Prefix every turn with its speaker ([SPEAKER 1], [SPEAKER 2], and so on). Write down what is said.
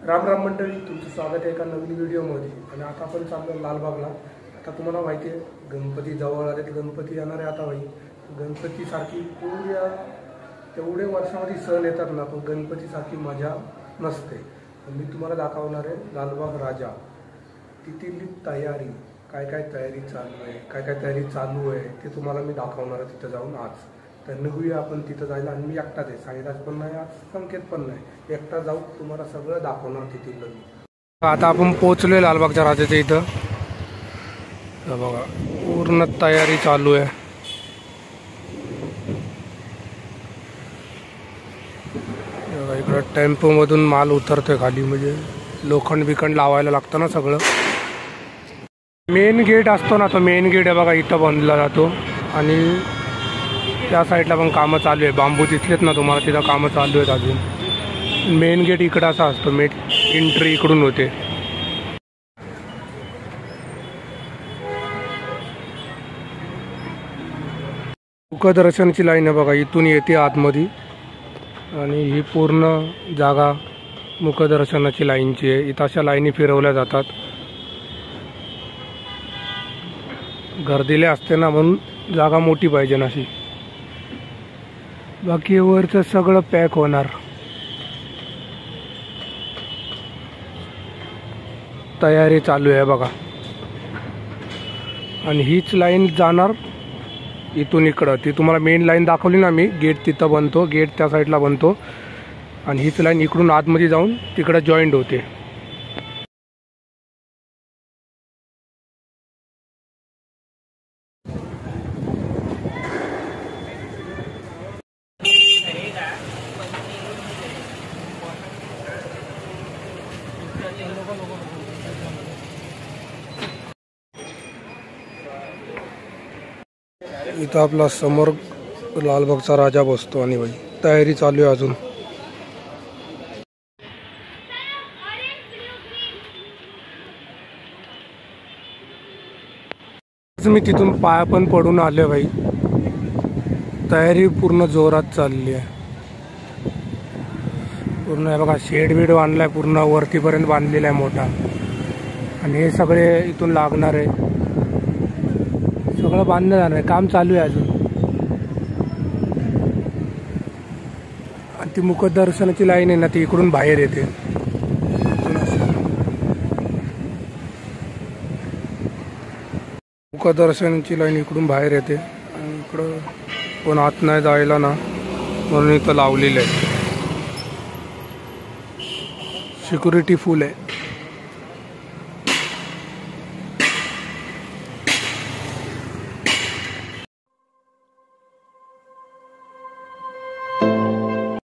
[SPEAKER 1] राम राम मंडळी, तुमचं स्वागत आहे एका नवीन व्हिडिओमध्ये। आणि आता आपण चाललो लालबागला। आता तुम्हाला माहिती आहे गणपती जवळ आले, गणपती येणार आहे आता भाई। गणपती सारखी पूर्ण तेवढे वर्षामध्ये सण येतात ना, पण गणपती सारखी मजा नसते। मी तुम्हाला दाखवणार आहे लालबाग राजा, तिथली तयारी, काय काय तयारी चालू आहे ते तुम्हाला मी दाखवणार आहे तिथे जाऊन आज। तर निघूया आपण तिथं जायला। आणि मी एकटाच आहे, साईराज पण नाही, आज संकेत पण नाही, एकटा जाऊ तुम्हाला सगळं दाखवणार तिथलं। आता आपण पोहोचलोय लालबागच्या राजाच्या इथं। बघा पूर्ण तयारी चालू आहे। इकडं टेम्पो मधून माल उतरतोय खाली, म्हणजे लोखंड बिखंड लावायला लागतं ना सगळं। मेन गेट असतो ना, तो मेन गेट आहे बघा, इथं बांधला जातो। आणि त्या साईडला पण कामं चालू आहे, बांबू दिसलेत ना तुम्हाला, तिथं कामं चालू आहेत अजून। मेन गेट इकडं असा असतो, मेन एंट्री इकडून होते। मुखदर्शनची लाईन आहे बघा, इथून येते आतमध्ये। आणि ही पूर्ण जागा मुखदर्शनाची लाईनची आहे। इथं अशा लाईनी फिरवल्या जातात, गर्दीले असते ना, म्हणून जागा मोठी पाहिजे ना अशी। बाकी वरचं सगळं पॅक होणार। तयारी चालू आहे बघा। आणि हीच लाईन जाणार इथून इकडं, ती तुम्हाला मेन लाईन दाखवली ना मी, गेट तिथं बनतो, गेट त्या साईडला बनतो। आणि हीच लाईन इकडून आतमध्ये जाऊन तिकडं जॉईंट होते। इथं आपला समोर लालबागचा राजा बसतो। आणि भाई तयारी चालू आहे अजून। मी तिथून पाया पण पडून आले भाई, तयारी पूर्ण जोरात चालली आहे। पूर्ण आहे बघा, शेड बीड बांधलाय, पूर्ण वरतीपर्यंत बांधलेला आहे मोठा। आणि हे सगळे इथून लागणार आहे, सगळं बांधलं जाणार आहे, काम चालू आहे अजून। आणि ती मुखदर्शनाची लाईन आहे ना, ती इकडून बाहेर येते। मुखदर्शनाची लाईन इकडून बाहेर येते। आणि इकडं कोण आत नाही जायला ना, म्हणून इथं लावलेलं आहे, सिक्युरिटी फुल आहे।